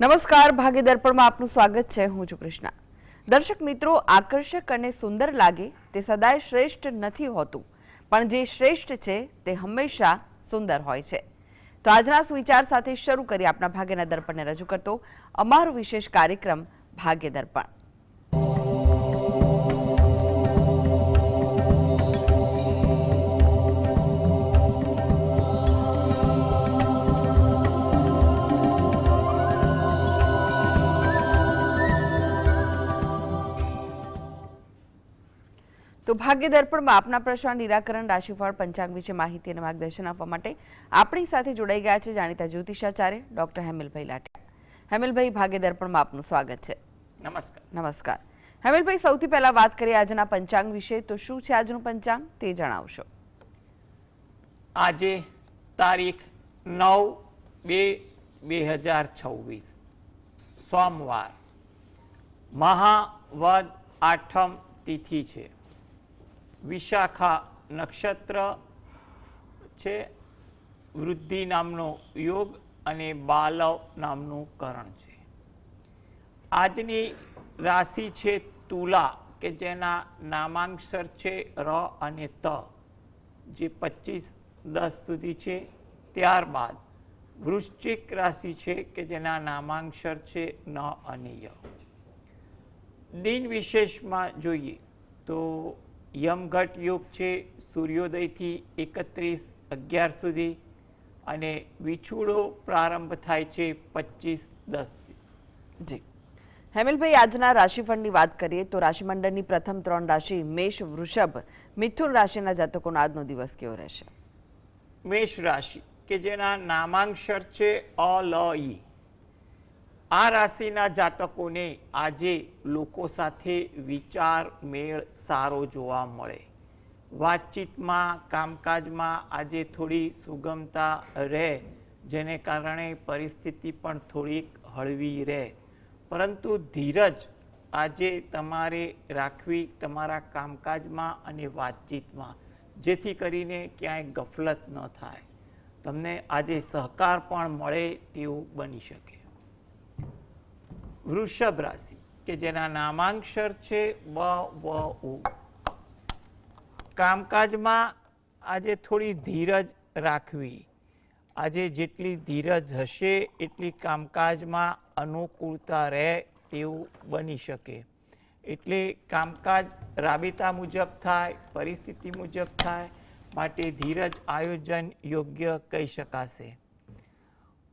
નમસ્કાર, ભાગ્ય દર્પણમાં આપનું સ્વાગત છે. હું છું કૃષ્ણા. દર્શક મિત્રો, આકર્ષક અને સુંદર લાગે તે સદાય શ્રેષ્ઠ નથી હોતું, પણ જે શ્રેષ્ઠ છે તે હંમેશા સુંદર હોય છે. તો આજના સુવિચાર સાથે શરૂ કરી આપણા ભાગ્યના દર્પણને રજૂ કરતો અમારો વિશેષ કાર્યક્રમ ભાગ્ય દર્પણ. તો ભાગ્ય દર્પણમાં આપના પ્રશ્ન નિરાકરણ, રાશિફળ, પંચાંગ વિશે માહિતી અને માર્ગદર્શન આપવા માટે આપણી સાથે જોડાઈ ગયા છે જાણીતા જ્યોતિષાચાર્ય ડોક્ટર હેમલભાઈ લાઠિયા. હેમલભાઈ, ભાગ્ય દર્પણમાં આપનું સ્વાગત છે. નમસ્કાર. નમસ્કાર. હેમલભાઈ, સૌથી પહેલા વાત કરીએ આજના પંચાંગ વિશે. તો શું છે આજનું પંચાંગ તે જણાવશો. આજે તારીખ 9/2/2026 સોમવાર, મહાવદ આઠમ તિથિ છે. વિશાખા નક્ષત્ર છે. વૃદ્ધિ નામનો યોગ અને બાલવ નામનું કરણ છે. આજની રાશિ છે તુલા, કે જેના નામાંક્ષર છે ર અને ત, જે 25-10 સુધી છે. ત્યારબાદ વૃશ્ચિક રાશિ છે કે જેના નામાંક્ષર છે ન અને ય. દિન વિશેષમાં જોઈએ તો યમઘટ યોગ છે સૂર્યોદયથી 31-11 સુધી, અને વિછુડો પ્રારંભ થાય છે 25-10 જી. હેમલભાઈ, આજના રાશિફળની વાત કરીએ તો રાશિમંડળની પ્રથમ 3 રાશિ મેષ, વૃષભ, મિથુન રાશિના જાતકોનો આજનો દિવસ કેવો રહેશે? મેષ રાશિ કે જેના નામાંક્ષર છે અ લ ઈ. આ રાશિના જાતકોને આજે લોકો સાથે વિચાર મેળ સારો જોવા મળે. વાતચીતમાં, કામકાજમાં આજે થોડી સુગમતા રહે, જેને કારણે પરિસ્થિતિ પણ થોડીક હળવી રહે. પરંતુ ધીરજ આજે તમારે રાખવી તમારા કામકાજમાં અને વાતચીતમાં, જેથી કરીને ક્યાંય ગફલત ન થાય. તમને આજે સહકાર પણ મળે તેવું બની શકે. વૃષભ રાશિ કે જેના નામાંક્ષર છે બ વ ઉ. કામકાજમાં આજે થોડી ધીરજ રાખવી. આજે જેટલી ધીરજ હશે એટલી કામકાજમાં અનુકૂળતા રહે તેવું બની શકે. એટલે કામકાજ રાબેતા મુજબ થાય, પરિસ્થિતિ મુજબ થાય, માટે ધીરજ આયોજન યોગ્ય કહી શકાશે.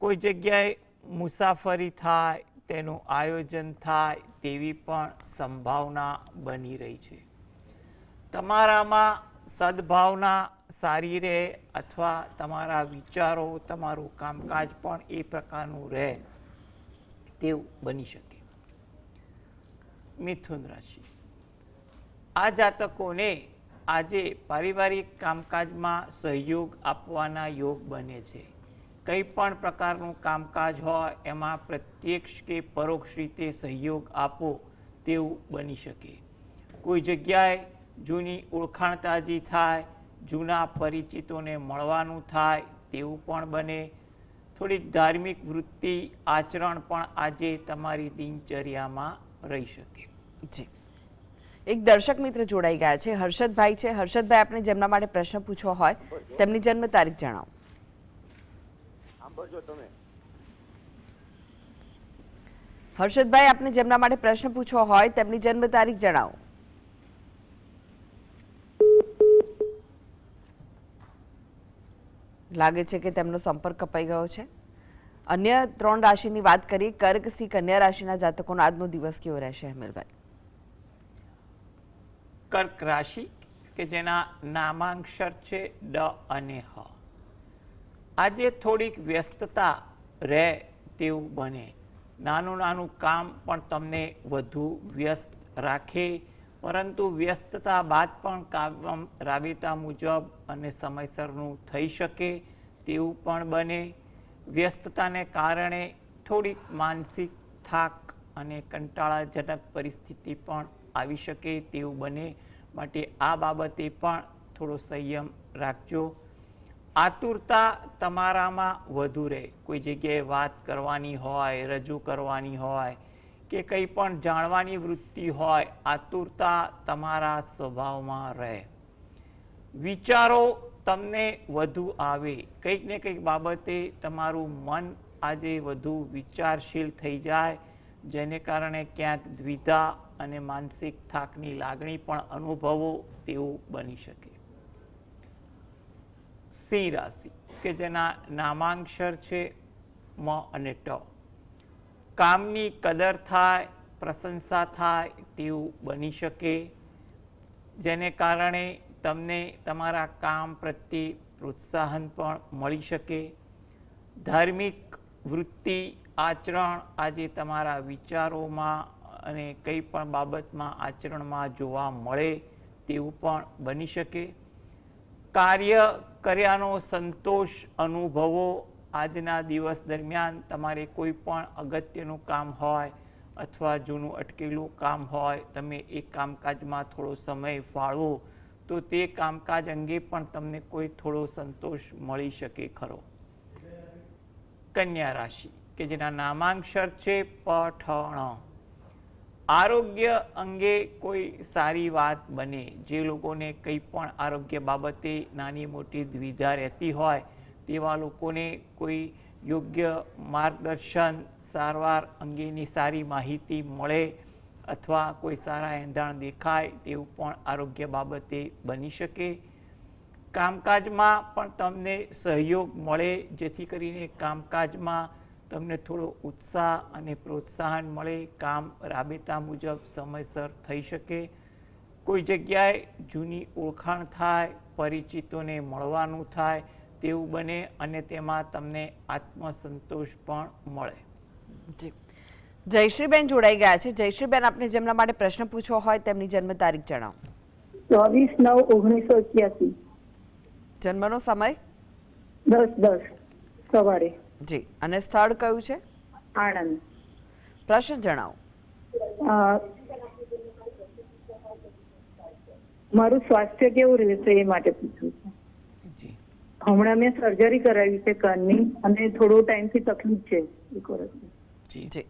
કોઈ જગ્યાએ મુસાફરી થાય, તેનું આયોજન થાય તેવી પણ સંભાવના બની રહી છે. તમારામાં સદભાવના સારી રહે, અથવા તમારા વિચારો, તમારું કામકાજ પણ એ પ્રકારનું રહે તેવું બની શકે. મિથુન રાશિ, આ જાતકોને આજે પારિવારિક કામકાજમાં સહયોગ આપવાના યોગ બને છે. કંઈ પણ પ્રકારનું કામકાજ હોય એમાં પ્રત્યક્ષ કે પરોક્ષ રીતે સહયોગ આપો તેવું બની શકે. કોઈ જગ્યાએ જૂની ઓળખાણ તાજી થાય, જૂના પરિચિતોને મળવાનું થાય તેવું પણ બને. થોડીક ધાર્મિક વૃત્તિ, આચરણ પણ આજે તમારી દિનચર્યામાં રહી શકે. જી. એક દર્શક મિત્ર જોડાઈ ગયા છે, હર્ષદભાઈ છે. હર્ષદભાઈ, આપણે જેમના માટે પ્રશ્ન પૂછવો હોય તેમની જન્મ તારીખ જણાવો. હર્ષદભાઈ, આપને જેમના માટે પ્રશ્ન પૂછવો હોય તેમની જન્મ તારીખ જણાવો. લાગે છે કે તેમનો સંપર્ક કપાઈ ગયો છે. અન્ય 3 રાશિની વાત કરીએ. કર્ક, સિંહ, કન્યા રાશિના જાતકોનો આજનો દિવસ કેવો રહેશે હેમલભાઈ? કર્ક રાશિ કે જેના નામાંક્ષર છે ડ અને હ. આજે થોડીક વ્યસ્તતા રહે તેવું બને. નાનું નાનું કામ પણ તમને વધુ વ્યસ્ત રાખે, પરંતુ વ્યસ્તતા બાદ પણ કામ રાબેતા મુજબ અને સમયસરનું થઈ શકે તેવું પણ બને. વ્યસ્તતાને કારણે થોડીક માનસિક થાક અને કંટાળાજનક પરિસ્થિતિ પણ આવી શકે તેવું બને. માટે આ બાબતે પણ થોડો સંયમ રાખજો. આતુરતા તમારામાં વધુ રહે. કોઈ જગ્યાએ વાત કરવાની હોય, રજૂ કરવાની હોય કે કંઈ પણ જાણવાની વૃત્તિ હોય, આતુરતા તમારા સ્વભાવમાં રહે. વિચારો તમને વધુ આવે. કંઈક ને કંઈક બાબતે તમારું મન આજે વધુ વિચારશીલ થઈ જાય, જેને કારણે ક્યાંક દ્વિધા અને માનસિક થાકની લાગણી પણ અનુભવો તેવું બની શકે. સિંહ રાશિ કે જેના નામાંક્ષર છે મ અને ટ. કામની કદર થાય, પ્રશંસા થાય તેવું બની શકે, જેને કારણે તમને તમારા કામ પ્રત્યે પ્રોત્સાહન પણ મળી શકે. ધાર્મિક વૃત્તિ, આચરણ આજે તમારા વિચારોમાં અને કંઈ પણ બાબતમાં આચરણમાં જોવા મળે તેવું પણ બની શકે. કાર્ય કર્યાનો સંતોષ અનુભવો. આજના દિવસ દરમિયાન તમારે કોઈ પણ અગત્યનું કામ હોય અથવા જૂનું અટકેલું કામ હોય, તમે એ કામકાજમાં થોડો સમય ફાળવો તો તે કામકાજ અંગે પણ તમને કોઈ થોડો સંતોષ મળી શકે ખરો. કન્યા રાશિ કે જેના નામાંક્ષર છે પઠણ. આરોગ્ય અંગે કોઈ સારી વાત બને. જે લોકોને કંઈ પણ આરોગ્ય બાબતે નાની મોટી દ્વિધા રહેતી હોય તેવા લોકોને કોઈ યોગ્ય માર્ગદર્શન, સારવાર અંગેની સારી માહિતી મળે અથવા કોઈ સારા એંધાણ દેખાય તેવું પણ આરોગ્ય બાબતે બની શકે. કામકાજમાં પણ તમને સહયોગ મળે, જેથી કરીને કામકાજમાં તમને થોડો ઉત્સાહ અને પ્રોત્સાહન મળે. કામ રાબેતા મુજબ સમયસર થઈ શકે. કોઈ જગ્યાએ જૂની ઓળખાણ થાય, પરિચિતોને મળવાનું થાય તેવું બને અને તેમાં તમને આત્મસંતોષ પણ મળે. જી, જયશ્રીબેન જોડાઈ ગયા છે. જયશ્રીબેન, આપને જેમના માટે પ્રશ્ન પૂછવો હોય તેમની જન્મ તારીખ જણાવો. 24/9/1981. જન્મનો સમય? 10:10 સવારે. જી, અને સ્થળ કયું છે? આણંદ. પ્રશ્ન જણાવો. મારું સ્વાસ્થ્ય કેવું રહેશે એ માટે પૂછવું છે. જી હમણાં મેં સર્જરી કરાવી છે કાનની અને થોડો ટાઈમથી તકલીફ છે એક વર્ષની. જી જી,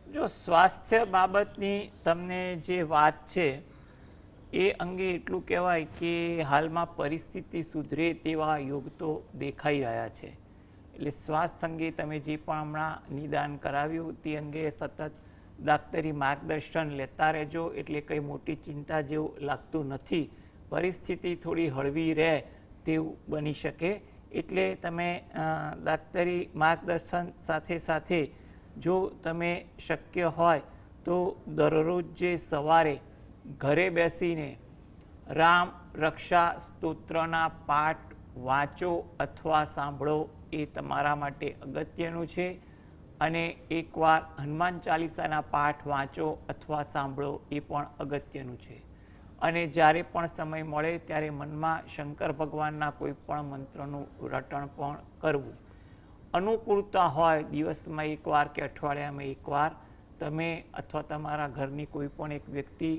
જો સ્વાસ્થ્ય બાબતની તમને જે વાત છે એ અંગે એટલું કહેવાય કે હાલમાં પરિસ્થિતિ સુધરે તેવા યોગ તો દેખાઈ રહ્યા છે. એટલે સ્વાસ્થ્ય અંગે તમે જે પણ હમણાં નિદાન કરાવ્યું તે અંગે સતત દાક્તરી માર્ગદર્શન લેતા રહેજો. એટલે કંઈ મોટી ચિંતા જેવું લાગતું નથી. પરિસ્થિતિ થોડી હળવી રહે તેવું બની શકે. એટલે તમે દાક્તરી માર્ગદર્શન સાથે સાથે જો તમે શક્ય હોય તો દરરોજ જે સવારે ઘરે બેસીને રામ રક્ષા સ્તોત્રના પાઠ વાંચો અથવા સાંભળો એ તમારા માટે અગત્યનું છે. અને એકવાર હનુમાન ચાલીસાના પાઠ વાંચો અથવા સાંભળો એ પણ અગત્યનું છે. અને જ્યારે પણ સમય મળે ત્યારે મનમાં શંકર ભગવાનના કોઈ પણ મંત્રનું રટણ પણ કરવું. અનુકૂળતા હોય દિવસમાં એકવાર કે અઠવાડિયામાં એકવાર તમે અથવા તમારા ઘરની કોઈ પણ એક વ્યક્તિ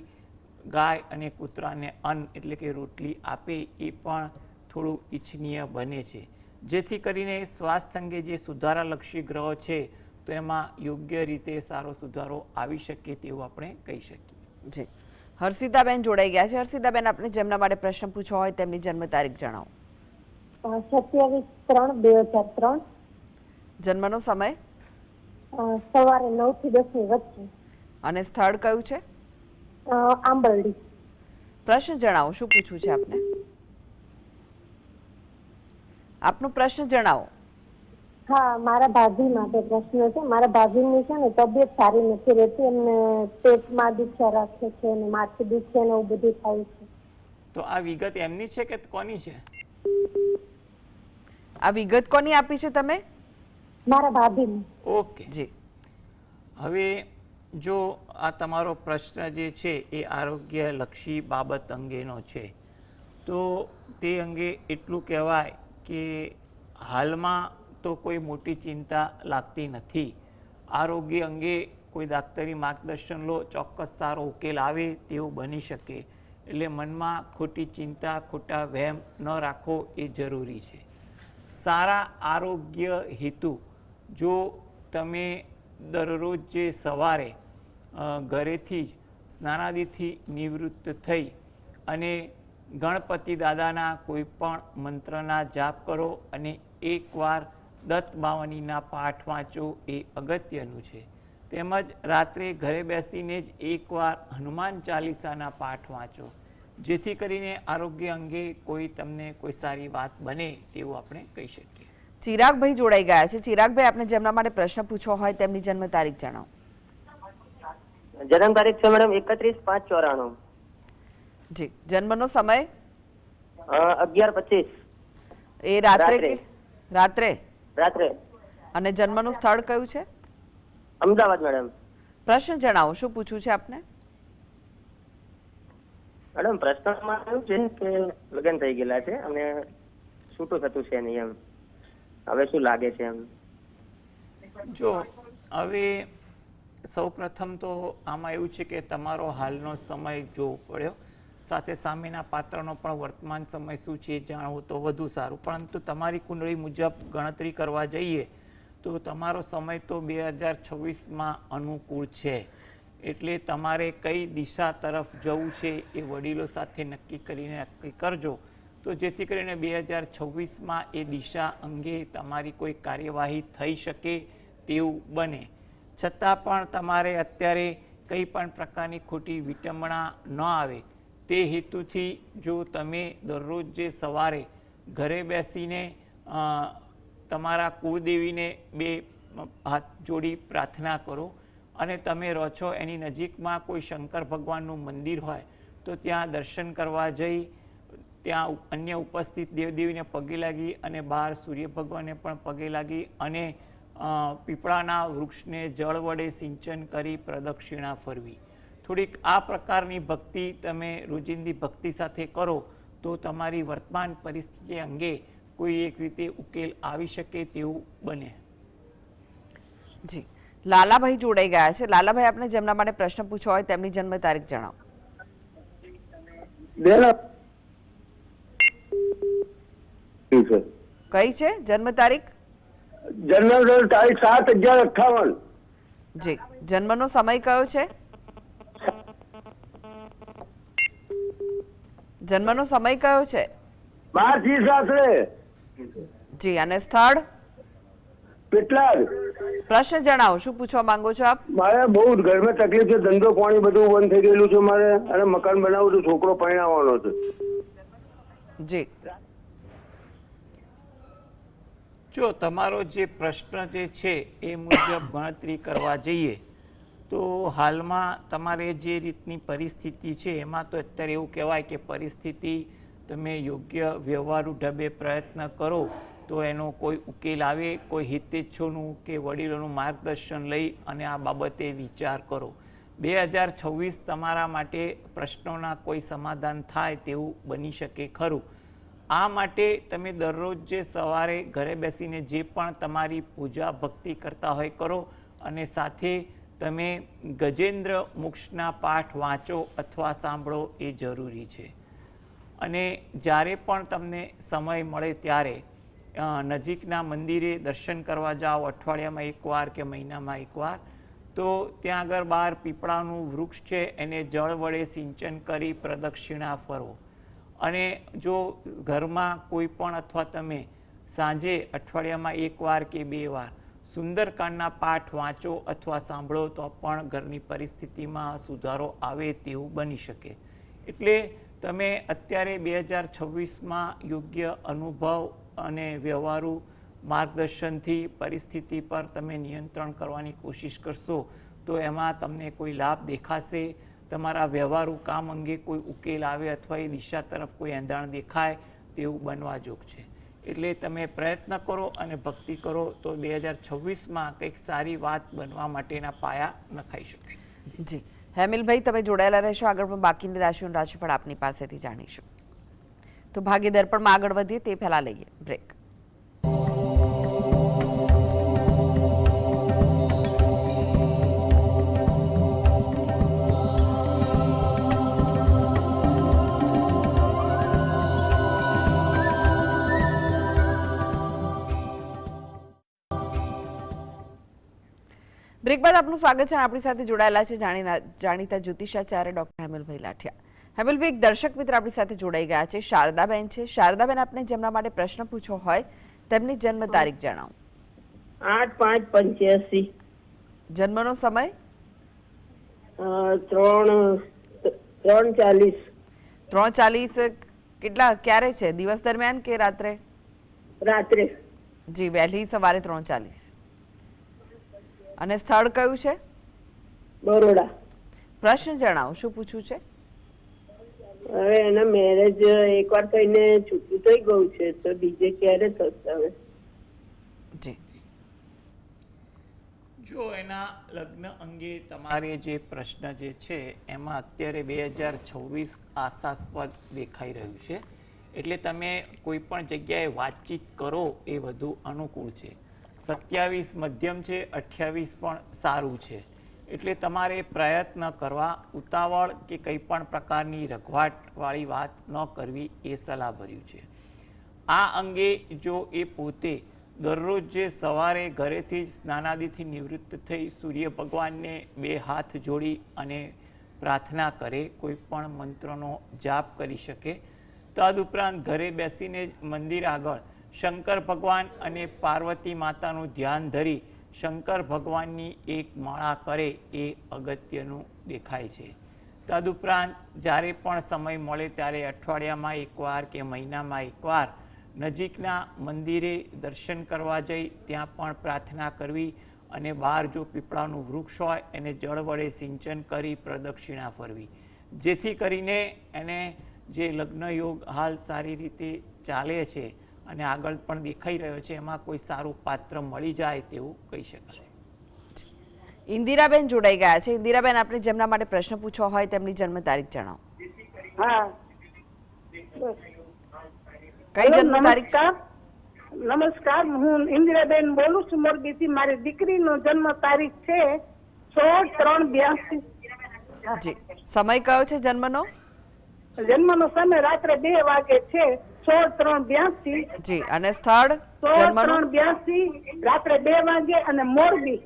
ગાય અને કૂતરાને અન્ન એટલે કે રોટલી આપે એ પણ થોડું ઈચ્છનીય બને છે. જેથી કરીને સ્વાસ્થ્ય અંગે જે સુધારાલક્ષી ગ્રહો છે તો એમાં યોગ્ય રીતે સારો સુધારો આવી શકે તેવું આપણે કહી શકીએ. જી, હર્ષિતાબેન જોડાઈ ગયા છે. હર્ષિતાબેન, આપને જેમના માટે પ્રશ્ન પૂછવો હોય તેમની જન્મ તારીખ જણાવો. 27/3/2003. જન્મનો સમય? સવારે 9 થી 10 ની વચ્ચે. અને સ્થળ કયું છે? આંબરડી. પ્રશ્ન જણાવો, શું પૂછવું છે આપને? આપનો પ્રશ્ન જણાવો. હા, મારા ભાભી માટે પ્રશ્ન છે. મારા ભાભીની છે ને તબિયત સારી નથી રહેતી, એમને પેટમાં દુખ્યા રાખે છે અને માથું દુખે ને એવું બધું થાય છે. તો આ વિગત એમની છે કે કોની છે? આ વિગત કોની આપી છે તમે? મારા ભાભીની. ઓકે જી, હવે જો આ તમારો પ્રશ્ન જે છે એ આરોગ્યલક્ષી બાબત અંગેનો છે તો તે અંગે એટલું કહેવાય કે હાલમાં તો કોઈ મોટી ચિંતા લાગતી નથી. આરોગ્ય અંગે કોઈ દાક્તરી માર્ગદર્શન લો, ચોક્કસ સારો ઉકેલ આવે તેવું બની શકે. એટલે મનમાં ખોટી ચિંતા, ખોટા વહેમ ન રાખવો એ જરૂરી છે. સારા આરોગ્ય હેતુ જો તમે દરરોજ જે સવારે ઘરેથી જ સ્નાનાદિથી નિવૃત્ત થઈ અને ગણપતિ દાદાના કોઈ પણ મંત્રના જાપ કરો અને એકવાર દત્ત બાવનીના પાઠ વાંચો એ અગત્યનું છે. તેમજ રાત્રે ઘરે બેસીને જ એકવાર હનુમાન ચાલીસાના પાઠ વાંચો, જેથી કરીને આરોગ્ય અંગે તમને કોઈ સારી વાત બને તેવું આપણે કહી શકીએ. ચિરાગભાઈ જોડાઈ ગયા છે. ચિરાગભાઈ, આપને જેમના માટે પ્રશ્ન પૂછવો હોય તેમની જન્મ તારીખ જણાવો. જન્મ તારીખ છે મેડમ 31/5/94. જી. જન્મનો સમય? 11:25. એ રાત્રે કે રાત્રે? રાત્રે. અને જન્મનું સ્થળ કયું છે? અમદાવાદ મેડમ. પ્રશ્ન જણાવો, શું પૂછવું છે આપને? મેડમ પ્રશ્નમાં એવું છે કે લગ્ન થઈ ગયેલા છે અને છૂટું થતું છે નહીં એમ. હવે શું લાગે છે એમ? જો હવે સૌ પ્રથમ તો આમાં એવું છે કે તમારો હાલનો સમય જોવો પડ્યો, સાથે સામેના પાત્રનો પણ વર્તમાન સમય શું છે જાણવું તો વધુ સારું. પરંતુ તમારી કુંડળી મુજબ ગણતરી કરવા જઈએ તો તમારો સમય તો 2026માં અનુકૂળ છે. એટલે તમારે કઈ દિશા તરફ જવું છે એ વડીલો સાથે નક્કી કરજો, તો જેથી કરીને 2026માં એ દિશા અંગે તમારી કોઈ કાર્યવાહી થઈ શકે તેવું બને. છતાં પણ તમારે અત્યારે કંઈ પણ પ્રકારની ખોટી વિટંબણા ન આવે તે હેતુથી જો તમે દરરોજ જે સવારે ઘરે બેસીને તમારા કુળદેવીને 2 હાથ જોડી પ્રાર્થના કરો અને તમે રહો છો એની નજીકમાં કોઈ શંકર ભગવાનનું મંદિર હોય તો ત્યાં દર્શન કરવા જઈ ત્યાં અન્ય ઉપસ્થિત દેવદેવીને પગે લાગી અને બહાર સૂર્ય ભગવાનને પણ પગે લાગી અને પીપળાના વૃક્ષને જળ વડે સિંચન કરી પ્રદક્ષિણા ફરવી. થોડીક આ પ્રકારની ભક્તિ તમે રોજિંદી ભક્તિ સાથે કરો તો તમારી વર્તમાન પરિસ્થિતિ અંગે કોઈ એક રીતે ઉકેલ આવી શકે તેવું બને. જી. લાલાભાઈ જોડાઈ ગયા છે. લાલાભાઈ, આપને જેમના માટે પ્રશ્ન પૂછવો હોય તેમની જન્મ તારીખ જણાવો. કઈ છે જન્મ તારીખ? જન્મ તારીખ 7/11/58. જી. જન્મનો સમય કયો છે? જન્મનો સમય કયો છે? 12:30 જી. અને સ્થળ? પેટલાદ. પ્રશ્ન જણાવો, શું પૂછવા માંગો છો આપ? મારે બહુ ઘરમાં તકલીફ છે, ધંધો પાણી બધું બંધ થઈ ગયેલું છે મારે, અને મકાન બનાવવું તો છોકરો પરણાવવાનો છે. જી. જો તમારો જે પ્રશ્ન જે છે એ મુજબ ગણતરી કરવા જઈએ તો હાલમાં તમારે જે રીતની પરિસ્થિતિ છે એમાં તો અત્યારે એવું કહેવાય કે પરિસ્થિતિ તમે યોગ્ય વ્યવહારુ ઢબે પ્રયત્ન કરો તો એનો કોઈ ઉકેલ આવે, કોઈ હિતેચ્છોનું કે વડીલોનું માર્ગદર્શન લઈ અને આ બાબતે વિચાર કરો. 2026 તમારા માટે પ્રશ્નોના કોઈ સમાધાન થાય તેવું બની શકે ખરું. આ માટે તમે દરરોજ જે સવારે ઘરે બેસીને જે પણ તમારી પૂજા ભક્તિ કરતા હોય કરો અને સાથે તમે ગજેન્દ્ર મોક્ષના પાઠ વાંચો અથવા સાંભળો એ જરૂરી છે. અને જ્યારે પણ તમને સમય મળે ત્યારે નજીકના મંદિરે દર્શન કરવા જાઓ, અઠવાડિયામાં એકવાર કે મહિનામાં એકવાર, તો ત્યાં આગળ બહાર પીપળાનું વૃક્ષ છે એને જળ વડે સિંચન કરી પ્રદક્ષિણા ફરો. અને જો ઘરમાં કોઈ પણ અથવા તમે સાંજે અઠવાડિયામાં એકવાર કે 2 વાર સુંદરકાંડના પાઠ વાંચો અથવા સાંભળો તો પણ ઘરની પરિસ્થિતિમાં સુધારો આવે તેવું બની શકે. એટલે તમે અત્યારે 2026માં યોગ્ય અનુભવ અને વ્યવહારુ માર્ગદર્શનથી પરિસ્થિતિ પર તમે નિયંત્રણ કરવાની કોશિશ કરશો તો એમાં તમને કોઈ લાભ દેખાશે. તમારા વ્યવહારુ કામ અંગે કોઈ ઉકેલ આવે અથવા એ દિશા તરફ કોઈ એંધાણ દેખાય તેવું બનવા જોગ છે. એટલે તમે પ્રયત્ન કરો અને ભક્તિ કરો તો 2026માં કંઈક સારી વાત બનવા માટેના પાયા નખાઈ શકે. જી. હેમિલભાઈ, તમે જોડાયેલા રહેશો. આગળ પણ બાકીની રાશિઓનું રાશિફળ આપની પાસેથી જાણીશું. તો ભાગ્ય દર્પણમાં આગળ વધીએ તે પહેલા લઈએ બ્રેક. બ્રેક બાદ આપનું સ્વાગત છે અને આપણી સાથે જોડાયેલા છે જાણીતા જ્યોતિષાચાર્ય ડોક્ટર હેમલભાઈ લાઠિયા. હેમલભાઈ, એક દર્શક મિત્ર આપણી સાથે જોડાઈ ગયા છે, શારદાબેન છે. શારદાબેન, આપને જેમના માટે પ્રશ્ન પૂછવો હોય તેમની જન્મ તારીખ જણાવો. 8/5/85. જન્મનો સમય? 3:40. 3:40. કેટલા ક્યારે છે, દિવસ દરમિયાન કે રાત્રે? રાત્રે. જી, વહેલી સવારે 3:40. અને સ્થળ કયું છે? બરોડા. પ્રશ્ન જણાવો, શું પૂછવું છે? હવે એના મેરેજ એકવાર કહીને છૂટું થઈ ગયું છે, તો બીજે ક્યારે થશે હવે? જી, જો એના લગ્ન અંગે તમારે જે પ્રશ્ન જે છે એમાં અત્યારે 2026 આશાસ્પદ દેખાઈ રહ્યું છે, એટલે તમે કોઈ પણ જગ્યાએ વાતચીત કરો એ વધુ અનુકૂળ છે. 27 મધ્યમ છે, 28 પણ સારું છે. એટલે તમારે પ્રયત્ન કરવા, ઉતાવળ કે કંઈ પણ પ્રકારની રઘવાટવાળી વાત ન કરવી એ સલાહભર્યું છે. આ અંગે જો એ પોતે દરરોજ જે સવારે ઘરેથી જ સ્નાનાદિથી નિવૃત્ત થઈ સૂર્ય ભગવાનને 2 હાથ જોડી અને પ્રાર્થના કરે, કોઈ પણ મંત્રનો જાપ કરી શકે. તદુપરાંત ઘરે બેસીને જ મંદિર આગળ શંકર ભગવાન અને પાર્વતી માતાનું ધ્યાન ધરી શંકર ભગવાનની એક માળા કરે એ અગત્યનું દેખાય છે. તદુપરાંત જ્યારે પણ સમય મળે ત્યારે અઠવાડિયામાં એકવાર કે મહિનામાં એકવાર નજીકના મંદિરે દર્શન કરવા જઈ ત્યાં પણ પ્રાર્થના કરવી અને બહાર જો પીપળાનું વૃક્ષ હોય એને જળ વડે સિંચન કરી પ્રદક્ષિણા ફરવી, જેથી કરીને એને જે લગ્ન યોગ હાલ સારી રીતે ચાલે છે અને આગળ પણ દેખાઈ રહ્યો છે એમાં કોઈ સારું પાત્ર મળી જાય તેવું કહી શકાય. ઇન્દિરાબેન જોડાઈ ગયા છે. ઇન્દિરાબેન, આપણે જેમના માટે પ્રશ્ન પૂછવો હોય તેમની જન્મ તારીખ જણાવો. હા. કઈ જન્મ તારીખ? નમસ્કાર, હું ઇન્દિરાબેન બોલું છું મોરબીથી. મારી દીકરીનો જન્મ તારીખ છે 16/3/82. જી, સમય કયો છે જન્મનો? જન્મનો સમય રાત્રે 2 વાગે છે. 16/3/82. જી, અને સ્થળ? જન્મનું 16/3/82 રાત્રે 2 વાગે અને મોરબી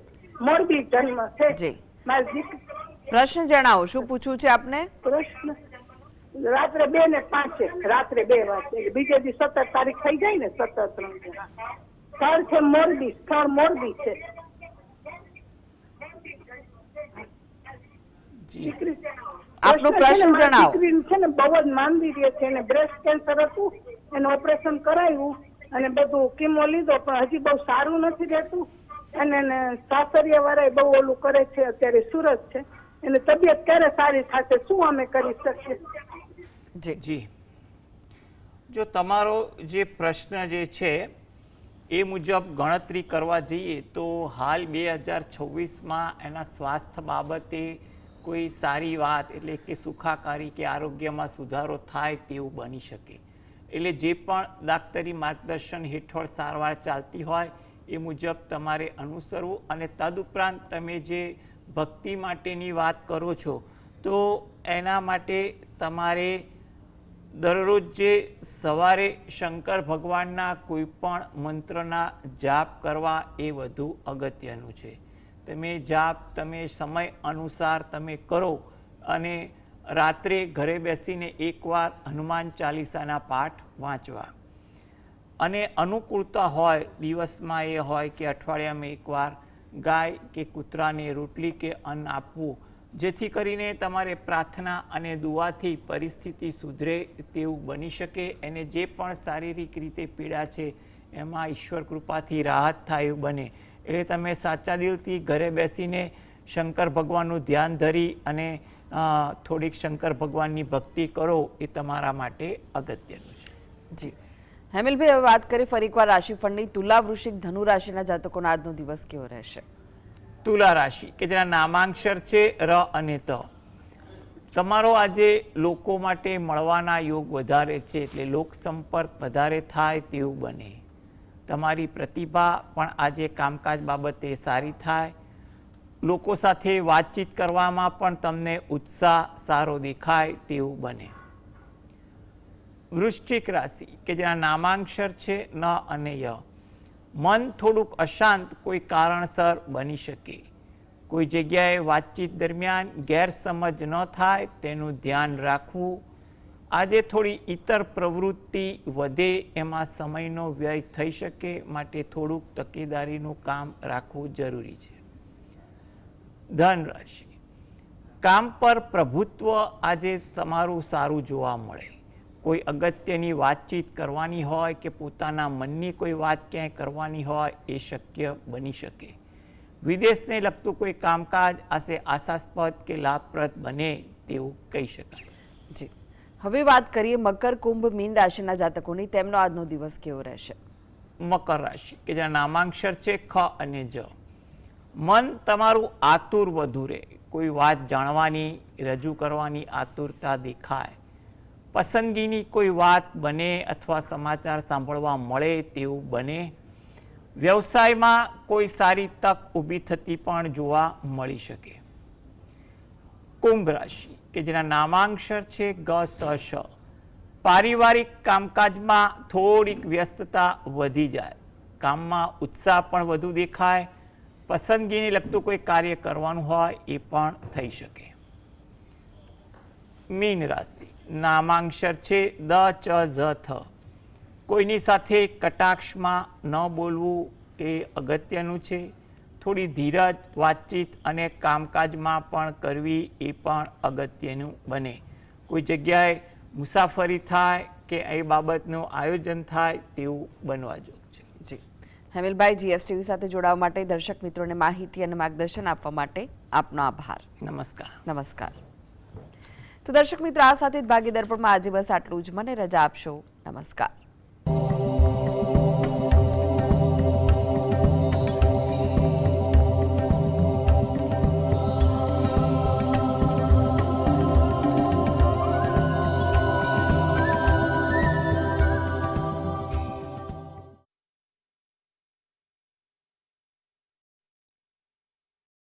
જન્મ છે. જી, મારી દીકરી. પ્રશ્ન જણાવો, શું પૂછવું છે આપને? પ્રશ્ન રાત્રે 2:05 છે, રાત્રે 2 વાગે, બીજે દી 17 તારીખ થઈ જાય ને, 17/3. સ્થળ છે મોરબી, સ્થળ મોરબી છે. દીકરી આપનો પ્રશ્ન જણાવો. દીકરી છે ને બહુ જ માંદી રહે છે, એને બ્રેસ્ટ કેન્સર હતું, એનું ઓપરેશન કરાવ્યું અને બધું કીમો લીધો, પણ હજી બહુ સારું નથી રહેતું. અને સાસરિયા વાળા બહુ ઓલું કરે છે, અત્યારે સુરત છે. એની તબિયત ક્યારે સારી થશે, શું અમે કરી શકીએ? જી, જો તમારો જે પ્રશ્ન જે છે એ મુજબ ગણતરી કરવા જઈએ તો હાલ 2026માં એના સ્વાસ્થ્ય બાબતે કોઈ સારી વાત એટલે કે સુખાકારી કે આરોગ્યમાં સુધારો થાય તેવું બની શકે. એટલે જે પણ દાક્તરી માર્ગદર્શન હેઠળ સારવાર ચાલતી હોય એ મુજબ તમારે અનુસરવું. અને તદુપરાંત તમે જે ભક્તિ માટેની વાત કરો છો તો એના માટે તમારે દરરોજ જે સવારે શંકર ભગવાનના કોઈ પણ મંત્રના જાપ કરવા એ વધુ અગત્યનું છે. તમે જાપ સમય અનુસાર તમે કરો અને રાત્રે ઘરે બેસીને એકવાર હનુમાન ચાલીસાના પાઠ વાંચવા. અને અનુકૂળતા હોય દિવસમાં એ હોય કે અઠવાડિયામાં એકવાર ગાય કે કૂતરાને રોટલી કે અન્ન આપવું, જેથી કરીને તમારે પ્રાર્થના અને દુઆથી પરિસ્થિતિ સુધરે તેવું બની શકે. એને જે પણ શારીરિક રીતે પીડા છે એમાં ઈશ્વર કૃપાથી રાહત થાય એવું બને. એટલે તમે સાચા દિલથી ઘરે બેસીને શંકર ભગવાનનું ધ્યાન ધરી અને થોડીક શંકર ભગવાનની ભક્તિ કરો એ તમારા માટે અગત્યનું છે. જી, હેમલભાઈ, હવે વાત કરીએ ફરી એકવાર રાશિફળની. તુલા, વૃશ્ચિક, ધનુ રાશિના જાતકોનો આજનો દિવસ કેવો રહેશે? તુલા રાશિ કે જેના નામાંક્ષર છે ર અને ત. તમારો આજે લોકો માટે મળવાના યોગ વધારે છે, એટલે લોક સંપર્ક વધારે થાય તેવું બને. તમારી પ્રતિભા પણ આજે કામકાજ બાબતે સારી થાય. લોકો સાથે વાતચીત કરવામાં પણ તમને ઉત્સાહ સારો દેખાય તેવું બને. વૃશ્ચિક રાશિ કે જેના નામાંક્ષર છે ન અને ય. મન થોડુંક અશાંત કોઈ કારણસર બની શકે. કોઈ જગ્યાએ વાતચીત દરમિયાન ગેરસમજ ન થાય તેનું ધ્યાન રાખવું. આજે થોડી ઇતર પ્રવૃત્તિ વધે એમાં સમયનો વ્યય થઈ શકે, માટે થોડુંક તકેદારીનું કામ રાખવું જરૂરી છે. ધન રાશિ, કામ પર પ્રભુત્વ આજે તમારું સારું જોવા મળે. કોઈ અગત્યની વાતચીત કરવાની હોય કે પોતાના મનની કોઈ વાત ક્યાંય કરવાની હોય એ શક્ય બની શકે. વિદેશને લગતું કોઈ કામકાજ આશાસ્પદ કે લાભપ્રદ બને તેવું કહી શકાય. જી, હવે વાત કરીએ મકર, કુંભ, મીન રાશિના જાતકોની. તેમનો આજનો દિવસ કેવો રહેશે? મકર રાશિ કે જેના નામાંક્ષર છે ખ અને જ. મન તમારું આતુર વધુ રહે. કોઈ વાત જાણવાની, રજૂ કરવાની આતુરતા દેખાય. પસંદગીની કોઈ વાત બને અથવા સમાચાર સાંભળવા મળે તેવું બને. વ્યવસાયમાં કોઈ સારી તક ઊભી થતી પણ જોવા મળી શકે. કુંભ રાશિ કે જેના નામાંક્ષર છે ગ, સ, શ. પારિવારિક કામકાજમાં થોડીક વ્યસ્તતા વધી જાય. કામમાં ઉત્સાહ પણ વધુ દેખાય. પસંદગીને લગતું કોઈ કાર્ય કરવાનું હોય એ પણ થઈ શકે. મીન રાશિ, નામાંક્ષર છે દ, ચ, ઝ, થ. કોઈની સાથે કટાક્ષમાં ન બોલવું એ અગત્યનું છે. થોડી ધીરજ વાતચીત અને કામકાજમાં પણ કરવી એ પણ અગત્યનું બને. કોઈ જગ્યાએ મુસાફરી થાય કે એ બાબતનું આયોજન થાય તેવું બનવા જોઈએ છે. જી, હેમિલભાઈ, જીએસટીવી સાથે જોડાવા માટે, દર્શક મિત્રોને માહિતી અને માર્ગદર્શન આપવા માટે આપનો આભાર. નમસ્કાર. નમસ્કાર. તો દર્શક મિત્રો, આ સાથે જ ભાગ્ય દર્પણમાં આજે બસ આટલું જ. મને રજા આપશો. નમસ્કાર.